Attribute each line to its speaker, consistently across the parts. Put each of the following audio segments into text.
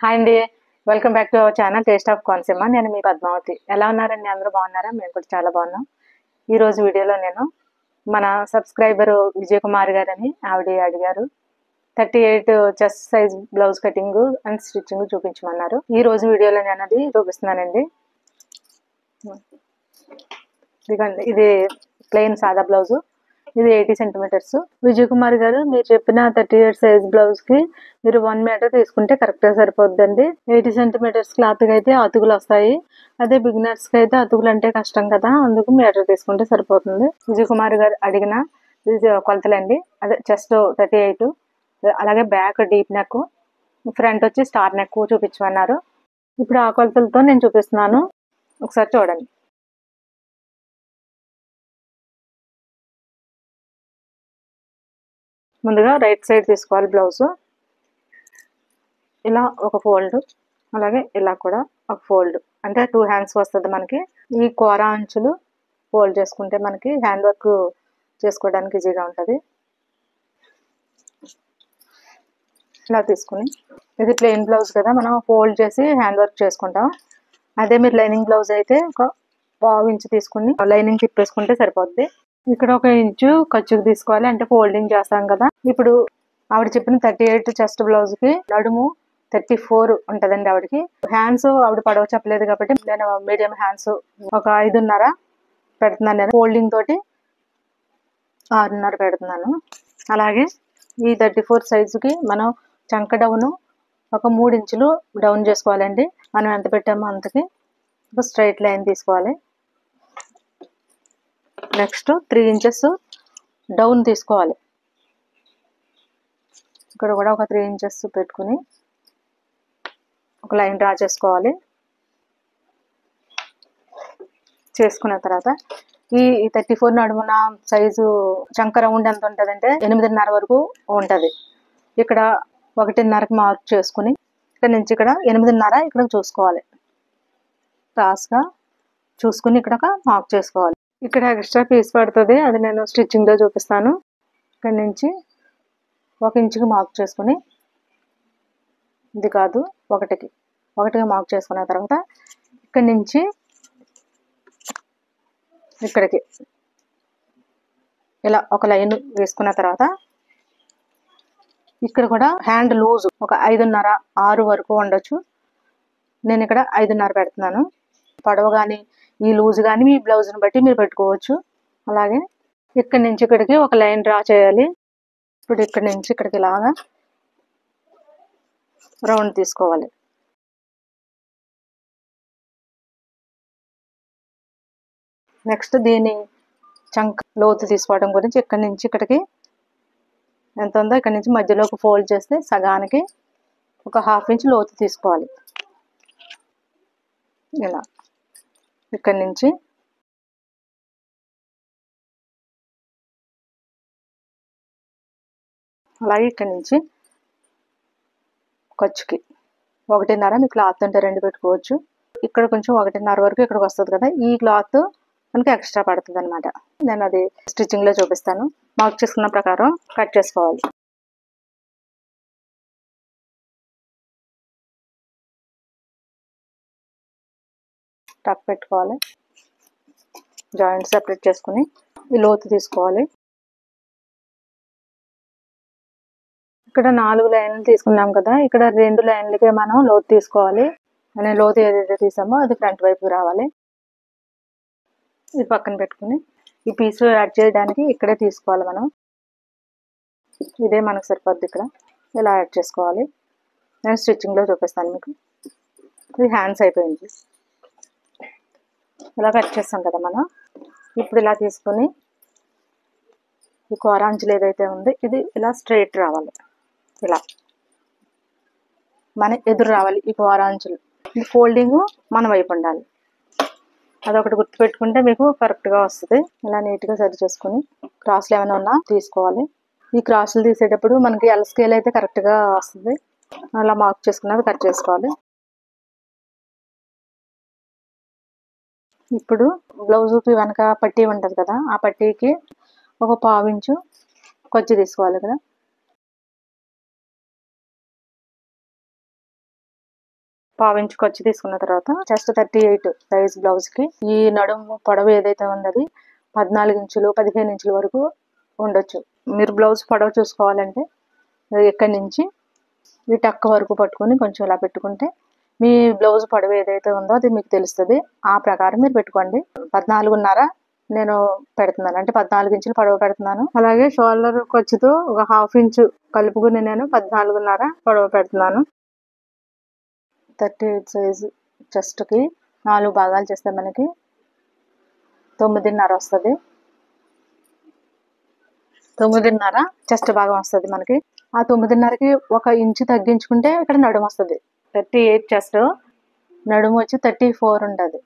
Speaker 1: Hi అండి. Welcome back to our channel taste of Konaseema. నేను మీ పద్మావతి. ఎలా ఉన్నారండి? అందరూ బాగున్నారా? మేము కూడా చాలా బాగున్నాం. ఈరోజు వీడియోలో నేను మన సబ్స్క్రైబర్ విజయకుమారి గారని ఆవిడ అడిగారు. 38 chest size blouse cutting and stitching చూపించమన్నారు. ఈ రోజు వీడియోలో నేను అది చూపిస్తున్నానండి. ఇది ప్లెయిన్ సాదా బ్లౌజు. ఇది 80 సెంటీమీటర్స్. విజయకుమారి గారు, మీరు చెప్పిన 38 సైజ్ బ్లౌజ్ కి మీరు 1 మీటర్ తీసుకుంటే కరెక్ట్ గా సరిపోద్దండి. 80 సెంటీమీటర్స్ క్లాత్ కి అయితే అతుకులు వస్తాయి. అదే బిగినర్స్ కి అయితే అతుకులు అంటే కష్టం కదా, అందుకు మీటర్ తీసుకుంటే సరిపోతుంది. విజయకుమారి గారు అడిగిన కొలతలండి. అదే చెస్ట్ 38, అలాగే బ్యాక్ డీప్ నెక్, ఫ్రంట్ వచ్చి స్టార్ నెక్ చూపించమన్నారు. ఇప్పుడు ఆ కొలతలతో నేను చూపిస్తున్నాను, ఒకసారి చూడండి. ముందుగా రైట్ సైడ్ తీసుకోవాలి బ్లౌజ్. ఇలా ఒక ఫోల్డ్, అలాగే ఇలా కూడా ఒక ఫోల్డ్, అంటే 2 హ్యాండ్స్ వస్తుంది మనకి. ఈ కూర అంచులు ఫోల్డ్ చేసుకుంటే మనకి హ్యాండ్ వర్క్ చేసుకోవడానికి ఈజీగా ఉంటుంది. ఇలా తీసుకుని, ఇది ప్లెయిన్ బ్లౌజ్ కదా, మనం ఫోల్డ్ చేసి హ్యాండ్ వర్క్ చేసుకుంటాం. అదే మీరు లైనింగ్ బ్లౌజ్ అయితే ఒక 1/2 ఇంచు తీసుకుని లైనింగ్ తిప్పేసుకుంటే సరిపోద్ది. ఇక్కడ 1 ఇంచు ఖర్చుకు తీసుకోవాలి, అంటే ఫోల్డింగ్ చేస్తాం కదా. ఇప్పుడు ఆవిడ చెప్పిన 38 చెస్ట్ బ్లౌజ్ కి నడుము 34 ఉంటదండి ఆవిడకి. హ్యాండ్స్ ఆవిడ పొడవు చెప్పలేదు కాబట్టి నేను మీడియం హ్యాండ్స్ ఒక 5.5 పెడుతున్నాను. నేను ఫోల్డింగ్ తోటి 6.5 పెడుతున్నాను. అలాగే ఈ 34 సైజుకి మనం చంక డౌన్ ఒక 3 ఇంచులు డౌన్ చేసుకోవాలండి. మనం ఎంత పెట్టామో అంతకి ఒక స్ట్రైట్ లైన్ తీసుకోవాలి. నెక్స్ట్ 3 ఇంచెస్ డౌన్ తీసుకోవాలి. ఇక్కడ కూడా ఒక 3 ఇంచెస్ పెట్టుకుని ఒక లైన్ డ్రా చేసుకోవాలి. చేసుకున్న తర్వాత ఈ 34 నడుమున సైజు చంక రౌండ్ ఎంత ఉంటుందంటే 8.5 వరకు ఉంటుంది. ఇక్కడ 1.5కి మార్క్ చేసుకుని ఇక్కడ నుంచి ఇక్కడ 8.5 ఇక్కడ చూసుకోవాలి. క్రాస్గా చూసుకుని ఇక్కడ ఒక మార్క్ చేసుకోవాలి. ఇక్కడ ఎక్స్ట్రా పీస్ పడుతుంది, అది నేను స్టిచ్చింగ్లో చూపిస్తాను. ఇక్కడ నుంచి 1 ఇంచుకి మార్క్ చేసుకుని, ఇది కాదు 1కి మార్క్ చేసుకున్న తర్వాత ఇక్కడ నుంచి ఇక్కడికి ఇలా ఒక లైన్ వేసుకున్న తర్వాత ఇక్కడ కూడా హ్యాండ్ లూజ్ ఒక 5.5 6 వరకు ఉండొచ్చు. నేను ఇక్కడ 5.5 పెడుతున్నాను. పొడవు కానీ ఈ లూజ్ కానీ మీ బ్లౌజ్ని బట్టి మీరు పెట్టుకోవచ్చు. అలాగే ఇక్కడి నుంచి ఇక్కడికి ఒక లైన్ డ్రా చేయాలి. ఇప్పుడు ఇక్కడి నుంచి ఇక్కడికి ఇలాగా రౌండ్ తీసుకోవాలి. నెక్స్ట్ దీని చంక్ లోతు తీసుకోవడం గురించి ఇక్కడి నుంచి ఇక్కడికి ఎంత ఉందో ఇక్కడ నుంచి మధ్యలోకి ఫోల్డ్ చేస్తే సగానికి ఒక 1/2 ఇంచ్ లోతు తీసుకోవాలి. ఇలా ఇక్కడి నుంచి అలాగే ఇక్కడి నుంచి ఖర్చుకి 1.5 మీ క్లాత్ ఉంటే 2 పెట్టుకోవచ్చు. ఇక్కడ కొంచెం 1.5 వరకు ఇక్కడికి వస్తుంది కదా, ఈ క్లాత్ మనకి ఎక్స్ట్రా పడుతుంది అనమాట. నేను అది స్టిచ్చింగ్లో చూపిస్తాను. మార్క్ చేసుకున్న ప్రకారం కట్ చేసుకోవాలి. టక్ పెట్టుకోవాలి. జాయింట్ సెపరేట్ చేసుకుని ఈ లోతు తీసుకోవాలి. ఇక్కడ 4 లైన్లు తీసుకున్నాం కదా, ఇక్కడ 2 లైన్లకే మనం లోతు తీసుకోవాలి. అనే లోతు ఏదైతే తీసామో అది ఫ్రంట్ వైపుకి రావాలి. ఇది పక్కన పెట్టుకుని ఈ పీస్ యాడ్ చేయడానికి ఇక్కడే తీసుకోవాలి మనం. ఇదే మనకు సరిపోద్ది. ఇక్కడ ఇలా యాడ్ చేసుకోవాలి. నేను స్టిచ్చింగ్లో చూపిస్తాను మీకు. ఇది హ్యాండ్స్ అయిపోయింది. ఇలా కట్ చేస్తాం కదా మనం. ఇప్పుడు ఇలా తీసుకొని ఈ కూర అంచులు ఏదైతే ఉంది ఇది ఇలా స్ట్రైట్ రావాలి. ఇలా మన ఎదురు రావాలి ఈ కూర అంచులు. ఈ ఫోల్డింగ్ మన వైపు ఉండాలి. అదొకటి గుర్తుపెట్టుకుంటే మీకు కరెక్ట్గా వస్తుంది. ఇలా నీట్గా సరి చేసుకుని క్రాస్లు ఏమైనా ఉన్నా తీసుకోవాలి. ఈ క్రాస్లు తీసేటప్పుడు మనకి ఎల్ స్కేల్ అయితే కరెక్ట్గా వస్తుంది. అలా మార్క్ చేసుకున్నది కట్ చేసుకోవాలి. ఇప్పుడు బ్లౌజుకి వెనక పట్టీ ఉంటుంది కదా, ఆ పట్టీకి ఒక 1/2 ఇంచు ఖర్చు తీసుకోవాలి కదా. పావించి ఖర్చు తీసుకున్న తర్వాత చెస్ట్ 38 సైజ్ బ్లౌజ్ కి ఈ నడుము పొడవు ఏదైతే ఉందో అది 14 ఇంచులు 15 ఇంచుల వరకు ఉండొచ్చు. మీరు బ్లౌజ్ పొడవు చూసుకోవాలంటే ఇక్కడి నుంచి ఈ టక్ వరకు పట్టుకొని కొంచెం ఇలా పెట్టుకుంటే మీ బ్లౌజ్ పొడవు ఏదైతే ఉందో అది మీకు తెలుస్తుంది. ఆ ప్రకారం మీరు పెట్టుకోండి. 14.5 నేను పెడుతున్నాను, అంటే 14 ఇంచులు పొడవు పెడుతున్నాను. అలాగే షోల్డర్ ఖర్చుతో ఒక 1/2 ఇంచు కలుపుకుని నేను 14.5 పొడవు పెడుతున్నాను. 38 సైజు చెస్ట్కి 4 భాగాలు చేస్తే మనకి 9.5 వస్తుంది. 9.5 చెస్ట్ భాగం వస్తుంది మనకి. ఆ 9.5కి 1 ఇంచు తగ్గించుకుంటే ఇక్కడ నడుము వస్తుంది. 38 చెస్ట్, నడుము వచ్చి 34 ఉంటుంది.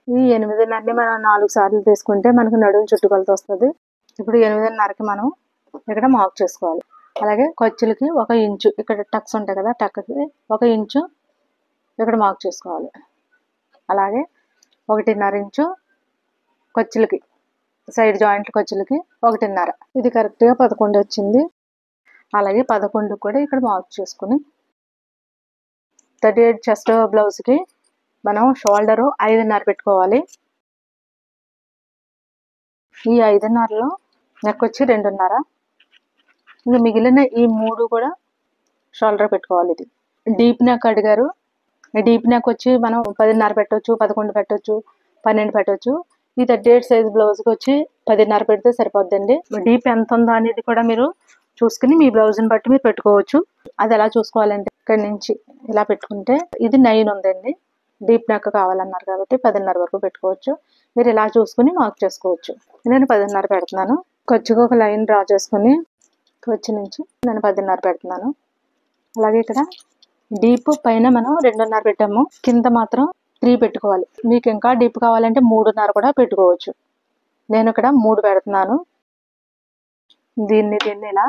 Speaker 1: ఈ 8.5ని మనం 4 సార్లు తీసుకుంటే మనకు నడుము చుట్టుకొలత వస్తుంది. ఇప్పుడు 8.5కి మనం ఇక్కడ మార్క్ చేసుకోవాలి. అలాగే ఖర్చులకి 1 ఇంచు ఇక్కడ టక్స్ ఉంటాయి కదా, టక్కి 1 ఇంచు ఇక్కడ మార్క్ చేసుకోవాలి. అలాగే 1.5 ఇంచు ఖర్చులకి, సైడ్ జాయింట్ ఖర్చులకి 1.5. ఇది కరెక్ట్గా 11 వచ్చింది. అలాగే 11 కూడా ఇక్కడ మార్క్ చేసుకుని 38 చెస్ట్ బ్లౌజ్కి మనం షోల్డరు 5.5 పెట్టుకోవాలి. ఈ 5.5లో నెక్ వచ్చి 2.5. ఇంకా మిగిలిన ఈ 3 కూడా షోల్డర్ పెట్టుకోవాలి. ఇది డీప్ నెక్ అడిగారు. డీప్ నెక్ వచ్చి మనం 10.5 పెట్టవచ్చు, 11 పెట్టవచ్చు, 12 పెట్టవచ్చు. ఈ 38 సైజ్ బ్లౌజ్కి వచ్చి 10.5 పెడితే సరిపోద్దండి. డీప్ ఎంత ఉందో అనేది కూడా మీరు చూసుకుని మీ బ్లౌజ్ని బట్టి మీరు పెట్టుకోవచ్చు. అది ఎలా చూసుకోవాలంటే ఇక్కడ నుంచి ఇలా పెట్టుకుంటే ఇది 9 ఉందండి. డీప్ నెక్ కావాలన్నారు కాబట్టి 10.5 వరకు పెట్టుకోవచ్చు. మీరు ఇలా చూసుకుని మార్క్ చేసుకోవచ్చు. నేను 10.5 పెడుతున్నాను. ఖర్చుకు ఒక లైన్ డ్రా చేసుకుని ఖర్చు నుంచి నేను 10.5 పెడుతున్నాను. అలాగే ఇక్కడ డీప్ పైన మనం 2.5 పెట్టాము, కింద మాత్రం 3 పెట్టుకోవాలి. మీకు ఇంకా డీప్ కావాలంటే 3.5 కూడా పెట్టుకోవచ్చు. నేను ఇక్కడ 3 పెడుతున్నాను. దీన్ని ఇలా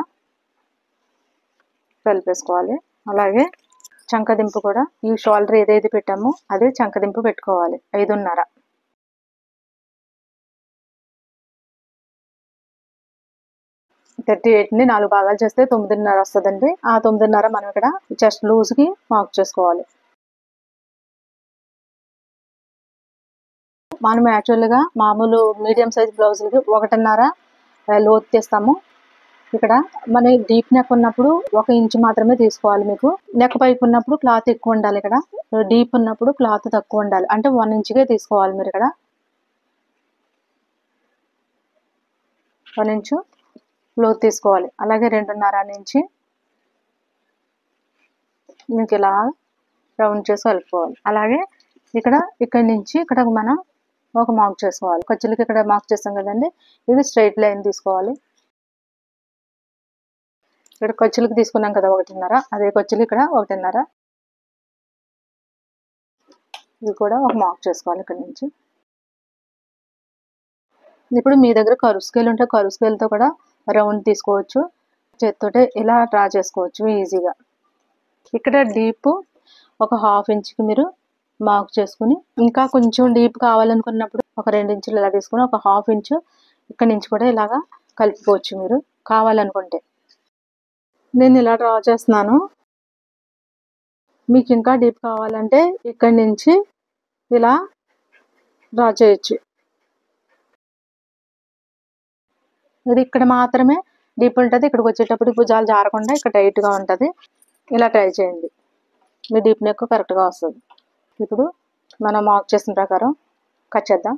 Speaker 1: కలిపేసుకోవాలి. అలాగే చంకదింపు కూడా ఈ షోల్డర్ ఏదైతే పెట్టామో అదే చంకదింపు పెట్టుకోవాలి. 5.5. థర్టీ 38ని 4 భాగాలు చేస్తే 9.5 వస్తుందండి. ఆ 9.5 మనం ఇక్కడ చెస్ట్ లూజ్కి మార్క్ చేసుకోవాలి. మనం యాక్చువల్గా మామూలు మీడియం సైజ్ బ్లౌజులకి 1.5 లోతు తీస్తాము. ఇక్కడ మన డీప్ నెక్ ఉన్నప్పుడు 1 ఇంచు మాత్రమే తీసుకోవాలి. మీకు నెక్ పైపు ఉన్నప్పుడు క్లాత్ ఎక్కువ ఉండాలి. ఇక్కడ డీప్ ఉన్నప్పుడు క్లాత్ తక్కువ ఉండాలి, అంటే 1 ఇంచుకే తీసుకోవాలి. మీరు ఇక్కడ 1 ఇంచు లోతు తీసుకోవాలి. అలాగే 2.5 నుంచి మీకు ఇలా రౌండ్ చేసి కలుపుకోవాలి. అలాగే ఇక్కడి నుంచి ఇక్కడ మనం ఒక మార్క్ చేసుకోవాలి. ఖర్చులకి ఇక్కడ మార్క్ చేస్తాం కదండి, ఇది స్ట్రైట్ లైన్ తీసుకోవాలి. ఇక్కడ ఖర్చులకు తీసుకున్నాం కదా 1.5, అదే ఖర్చులు ఇక్కడ 1.5. ఇది కూడా ఒక మార్క్ చేసుకోవాలి ఇక్కడ నుంచి. ఇప్పుడు మీ దగ్గర కర్వ్ స్కేల్ ఉంటే కర్వ్ స్కేల్తో కూడా రౌండ్ తీసుకోవచ్చు. చేతితోటే ఇలా డ్రా చేసుకోవచ్చు ఈజీగా. ఇక్కడ డీప్ ఒక 1/2 ఇంచుకి మీరు మార్క్ చేసుకుని, ఇంకా కొంచెం డీప్ కావాలనుకున్నప్పుడు ఒక 2 ఇంచులు ఇలా తీసుకుని ఒక 1/2 ఇంచు ఇక్కడ నుంచి కూడా ఇలాగా కలుపుకోవచ్చు మీరు కావాలనుకుంటే. నేను ఇలా డ్రా చేస్తున్నాను. మీకు ఇంకా డీప్ కావాలంటే ఇక్కడి నుంచి ఇలా డ్రా చేయొచ్చు. ఇది ఇక్కడ మాత్రమే డీప్ ఉంటుంది. ఇక్కడికి వచ్చేటప్పుడు భుజాలు జారకుండా ఇక్కడ టైట్గా ఉంటుంది. ఇలా ట్రై చేయండి, మీ డీప్ నెక్ కరెక్ట్గా వస్తుంది. ఇప్పుడు మనం మార్క్ చేసిన ప్రకారం కట్ చేద్దాం.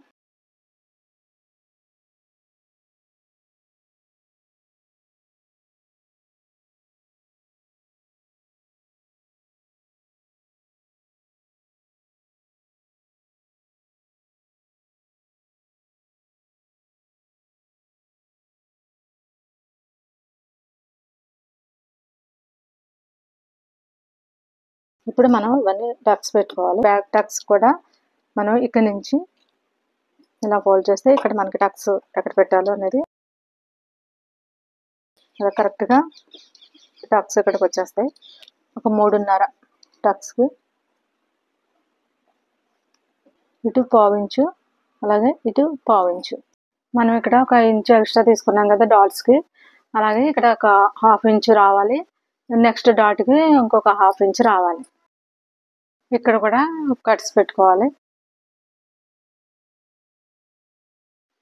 Speaker 1: ఇప్పుడు మనం ఇవన్నీ టక్స్ పెట్టుకోవాలి. బ్యాక్ టక్స్ కూడా మనం ఇక్కడ నుంచి ఇలా ఫోల్డ్ చేస్తే ఇక్కడ మనకి టక్స్ ఎక్కడ పెట్టాలో అనేది ఇలా కరెక్ట్గా టక్స్ ఇక్కడికి వచ్చేస్తాయి. ఒక 3.5 టక్స్కి ఇటు 1/4 ఇంచు, అలాగే ఇటు 1/4 ఇంచు. మనం ఇక్కడ 1 ఇంచు ఎక్స్ట్రా తీసుకున్నాం కదా డాట్స్కి, అలాగే ఇక్కడ ఒక 1/2 ఇంచు రావాలి. నెక్స్ట్ డాట్కి ఇంకొక 1/2 ఇంచు రావాలి. ఇక్కడ కూడా కట్స్ పెట్టుకోవాలి.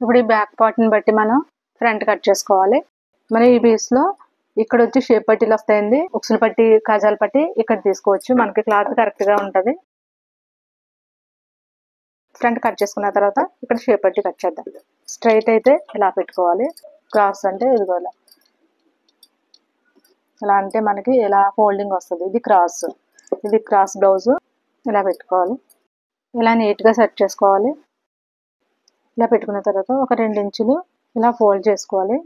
Speaker 1: ఇప్పుడు ఈ బ్యాక్ పార్ట్ని బట్టి మనం ఫ్రంట్ కట్ చేసుకోవాలి. మరి ఈ పీస్లో ఇక్కడ వచ్చి షేప్ పట్టీలు వస్తాయండి. ఉక్సులు పట్టి, కాజాల పట్టి ఇక్కడ తీసుకోవచ్చు. మనకి క్లాత్ కరెక్ట్గా ఉంటుంది. ఫ్రంట్ కట్ చేసుకున్న తర్వాత ఇక్కడ షేప్ పట్టి కట్ చేద్దాం. స్ట్రైట్ అయితే ఇలా పెట్టుకోవాలి. క్రాస్ అంటే ఇదిగో ఇలా అంటే మనకి ఇలా ఫోల్డింగ్ వస్తుంది. ఇది క్రాస్ బ్లౌజ్. ఇలా పెట్టుకోవాలి. ఇలా నీట్గా సెట్ చేసుకోవాలి. ఇలా పెట్టుకున్న తర్వాత ఒక 2 ఇంచులు ఇలా ఫోల్డ్ చేసుకోవాలి.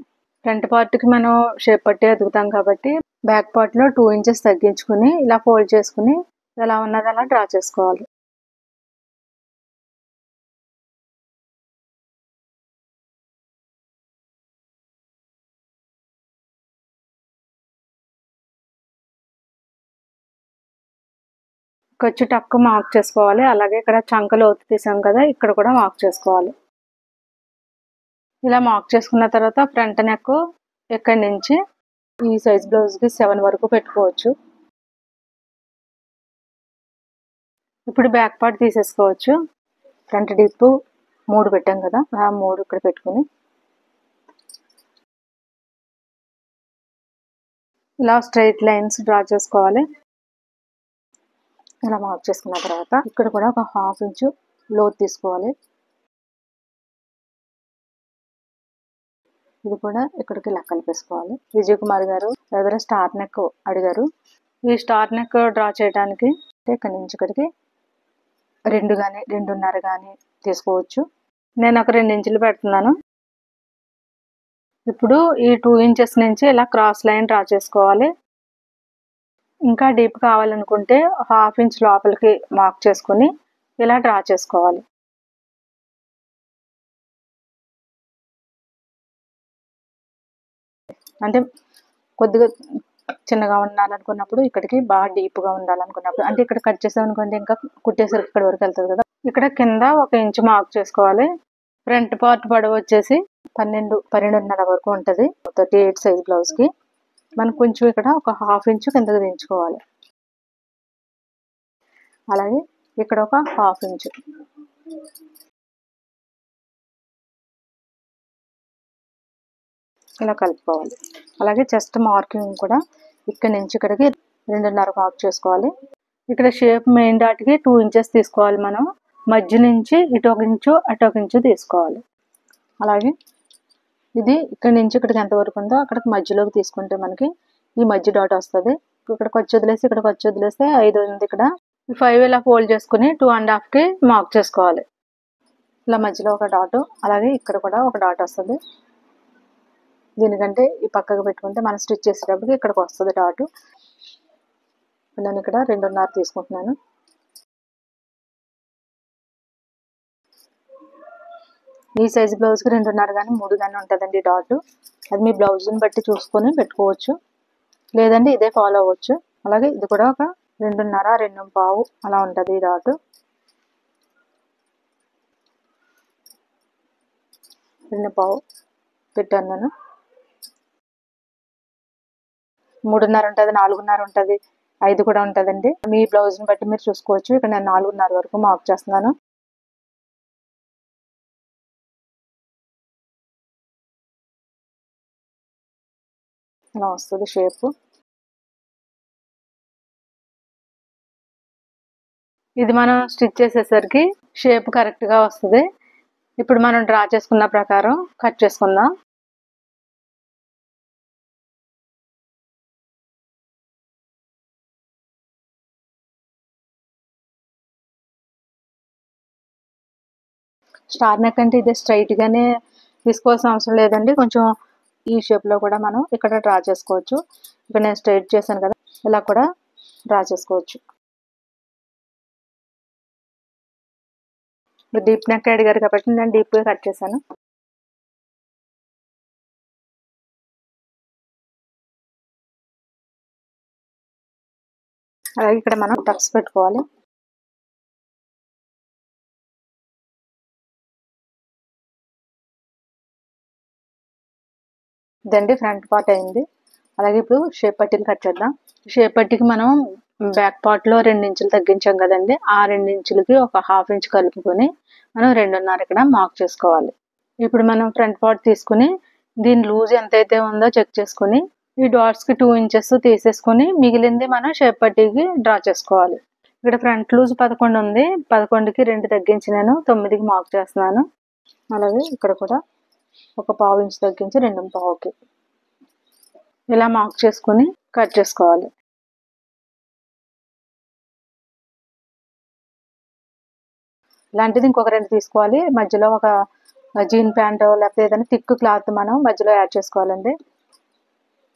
Speaker 1: ఫ్రంట్ పార్ట్కి మనం షేప్ పట్టి అతుకుతాం కాబట్టి బ్యాక్ పార్ట్లో 2 ఇంచెస్ తగ్గించుకుని ఇలా ఫోల్డ్ చేసుకుని ఎలా ఉన్నది అలా డ్రా చేసుకోవాలి. ఖర్చు టక్కు మార్క్ చేసుకోవాలి. అలాగే ఇక్కడ చంకలు ఒత్తి తీసాం కదా, ఇక్కడ కూడా మార్క్ చేసుకోవాలి. ఇలా మార్క్ చేసుకున్న తర్వాత ఫ్రంట్ నెక్ ఇక్కడి నుంచి ఈ సైజ్ బ్లౌజ్కి 7 వరకు పెట్టుకోవచ్చు. ఇప్పుడు బ్యాక్ పార్ట్ తీసేసుకోవచ్చు. ఫ్రంట్ డీప్ 3 పెట్టాం కదా, ఆ 3 ఇక్కడ పెట్టుకుని ఇలా స్ట్రైట్ లైన్స్ డ్రా చేసుకోవాలి. ఇలా మార్క్ చేసుకున్న తర్వాత ఇక్కడ కూడా ఒక 1/2 ఇంచు లోతు తీసుకోవాలి. ఇది కూడా ఇక్కడికి లెక్కలు వేసుకోవాలి. విజయ్ కుమార్ గారు ఏదైనా స్టార్ నెక్ అడిగారు. ఈ స్టార్ నెక్ డ్రా చేయడానికి ఇక్కడి నుంచి ఇక్కడికి 2 కానీ 2.5 కానీ తీసుకోవచ్చు. నేను ఒక 2 ఇంచులు పెడుతున్నాను. ఇప్పుడు ఈ 2 ఇంచెస్ నుంచి ఇలా క్రాస్ లైన్ డ్రా చేసుకోవాలి. ఇంకా డీప్ కావాలనుకుంటే 1/2 ఇంచ్ లోపలికి మార్క్ చేసుకుని ఇలా డ్రా చేసుకోవాలి. అంటే కొద్దిగా చిన్నగా ఉండాలనుకున్నప్పుడు ఇక్కడికి బాగా డీప్గా ఉండాలనుకున్నప్పుడు అంటే ఇక్కడ కట్ చేసామనుకోండి ఇంకా కుట్టేసరికి ఇక్కడ వరకు వెళ్తుంది కదా. ఇక్కడ కింద 1 ఇంచు మార్క్ చేసుకోవాలి. ఫ్రంట్ పార్ట్ పొడవు వచ్చేసి 12.5 వరకు ఉంటుంది 38 సైజ్ బ్లౌజ్కి. మనం కొంచెం ఇక్కడ ఒక 1/2 ఇంచు కిందకి దించుకోవాలి. అలాగే ఇక్కడ ఒక 1/2 ఇంచు. ఇలా కలుపుకోవాలి. అలాగే చెస్ట్ మార్కింగ్ కూడా ఇక్కడ నుంచి ఇక్కడికి 2.5 మార్క్ చేసుకోవాలి. ఇక్కడ షేప్ మెయిన్ డాట్కి 2 ఇంచెస్ తీసుకోవాలి. మనం మధ్య నుంచి ఇటు 1 ఇంచు అటు 1 ఇంచు తీసుకోవాలి. అలాగే ఇది ఇక్కడ నుంచి ఇక్కడికి ఎంతవరకు ఉందో అక్కడికి మధ్యలోకి తీసుకుంటే మనకి ఈ మధ్య డాట్ వస్తుంది. ఇక్కడికి వచ్చి వదిలేసి ఇక్కడికి వచ్చి వదిలేస్తే 5 ఉంది. ఇక్కడ 5 ఇలా ఫోల్డ్ చేసుకుని 2.5కి మార్క్ చేసుకోవాలి. ఇలా మధ్యలో ఒక డాట్, అలాగే ఇక్కడ కూడా ఒక డాట్ వస్తుంది. దీనికంటే ఈ పక్కకు పెట్టుకుంటే మనం స్టిచ్ చేసేటప్పుడు ఇక్కడికి వస్తుంది డాట్. నేను ఇక్కడ 2.5 తీసుకుంటున్నాను. ఈ సైజ్ బ్లౌజ్కి 2.5 కానీ 3 కానీ ఉంటుందండి డాట్. అది మీ బ్లౌజ్ని బట్టి చూసుకొని పెట్టుకోవచ్చు, లేదంటే ఇదే ఫాలో అవ్వచ్చు. అలాగే ఇది కూడా ఒక 2.5 2.25 అలా ఉంటుంది ఈ డాట్. 2.25 పెట్టాను నేను. 3.5 ఉంటుంది, 4.5 ఉంటుంది, 5 కూడా ఉంటుందండి. మీ బ్లౌజ్ని బట్టి మీరు చూసుకోవచ్చు. ఇక్కడ నేను 4.5 వరకు మార్క్ చేస్తున్నాను. ఇలా వస్తుంది షేప్. ఇది మనం స్టిచ్ చేసేసరికి షేప్ కరెక్ట్గా వస్తుంది. ఇప్పుడు మనం డ్రా చేసుకున్న ప్రకారం కట్ చేసుకుందాం. స్టార్ నెక్ అంటే ఇదే స్ట్రైట్గానే తీసుకోవాల్సిన అవసరం లేదండి. కొంచెం ఈ షేప్లో కూడా మనం ఇక్కడ డ్రా చేసుకోవచ్చు. ఇక్కడ నేను స్ట్రైట్ చేశాను కదా, ఇలా కూడా డ్రా చేసుకోవచ్చు. డీప్ నెక్ అడిగారు కాబట్టి నేను డీప్గా కట్ చేశాను. అలాగే ఇక్కడ మనం టక్స్ పెట్టుకోవాలి. ఇదండి ఫ్రంట్ పార్ట్ అయింది. అలాగే ఇప్పుడు షేప్ పట్టీలు కట్ చేద్దాం. షేప్ పట్టీకి మనం బ్యాక్ పార్ట్ లో 2 ఇంచులు తగ్గించాం కదండి, ఆ 2 ఇంచులకి ఒక 1/2 ఇంచ్ కలుపుకొని మనం 2.5 ఇక్కడ మార్క్ చేసుకోవాలి. ఇప్పుడు మనం ఫ్రంట్ పార్ట్ తీసుకుని దీని లూజ్ ఎంతైతే ఉందో చెక్ చేసుకుని ఈ డాట్స్ కి 2 ఇంచెస్ తీసేసుకుని మిగిలింది మనం షేప్ పట్టీకి డ్రా చేసుకోవాలి. ఇక్కడ ఫ్రంట్ లూజ్ 11 ఉంది, 11కి 2 తగ్గించి నేను 9కి మార్క్ చేస్తున్నాను. అలాగే ఇక్కడ కూడా ఒక 1/2 ఇంచ్ తగ్గించి 2.5కి ఇలా మార్క్ చేసుకుని కట్ చేసుకోవాలి. ఇలాంటిది ఇంకొక 2 తీసుకోవాలి. మధ్యలో ఒక జీన్ ప్యాంట్ లేకపోతే ఏదైనా థిక్ క్లాత్ మనం మధ్యలో యాడ్ చేసుకోవాలండి.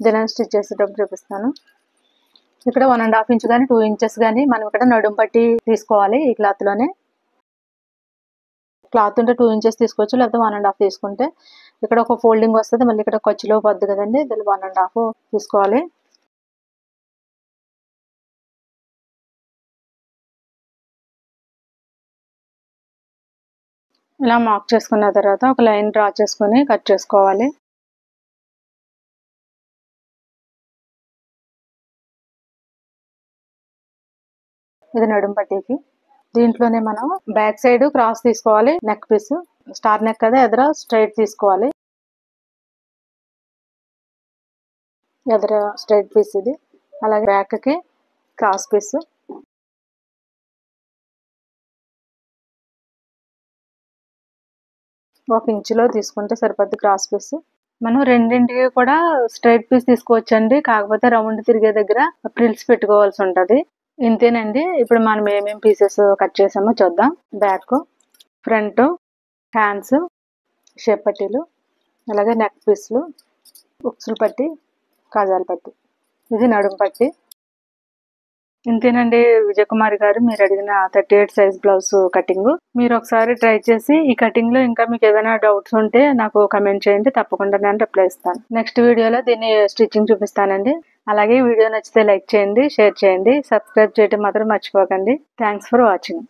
Speaker 1: దీనిని స్టిచ్ చేసేటప్పుడు చూపిస్తాను. ఇక్కడ 1.5 ఇంచ్ కానీ 2 ఇంచెస్ కానీ మనం ఇక్కడ నడుం పట్టి తీసుకోవాలి. ఈ క్లాత్లోనే క్లాత్ ఉంటే 2 ఇంచెస్ తీసుకోవచ్చు, లేకపోతే 1.5 తీసుకుంటే ఇక్కడ ఒక ఫోల్డింగ్ వస్తుంది, మళ్ళీ ఇక్కడ ఖర్చులో పద్దు కదండి, దీన్ని 1.5 తీసుకోవాలి. ఇలా మార్క్ చేసుకున్న తర్వాత ఒక లైన్ డ్రా చేసుకొని కట్ చేసుకోవాలి. ఇది నడుం పట్టీకి. దీంట్లోనే మనం బ్యాక్ సైడ్ క్రాస్ తీసుకోవాలి. నెక్ పీస్ స్టార్ నెక్ కదా, ఎదుర స్ట్రైట్ తీసుకోవాలి. ఎదుర స్ట్రైట్ పీస్ ఇది. అలాగే బ్యాక్ కి క్రాస్ పీస్. ఒక ఇంచులో తీసుకుంటే సరిపోద్ది క్రాస్ పీస్. మనం రెండింటికి కూడా స్ట్రైట్ పీస్ తీసుకోవచ్చండి, కాకపోతే రౌండ్ తిరిగే దగ్గర ప్రిల్స్ పెట్టుకోవాల్సి ఉంటుంది. ఇంతేనండి. ఇప్పుడు మనం ఏమేమి పీసెస్ కట్ చేసామో చూద్దాం. బ్యాక్, ఫ్రంట్, హ్యాండ్స్, షేప్ పట్టీలు, అలాగే నెక్ పీస్లు, ఉక్సులు పట్టి, కాజాల పట్టి. ఇది నడుం పట్టి. ఇంతేనండి విజయకుమారి గారు, మీరు అడిగిన 38 సైజ్ బ్లౌజ్ కటింగ్. మీరు ఒకసారి ట్రై చేసి ఈ కటింగ్ లో ఇంకా మీకు ఏదైనా డౌట్స్ ఉంటే నాకు కమెంట్ చేయండి, తప్పకుండా నేను రిప్లై ఇస్తాను. నెక్స్ట్ వీడియోలో దీన్ని స్టిచ్చింగ్ చూపిస్తానండి. అలాగే వీడియో నచ్చితే లైక్ చేయండి, షేర్ చేయండి, సబ్స్క్రైబ్ చేయడం మాత్రం మర్చిపోకండి. Thanks for watching.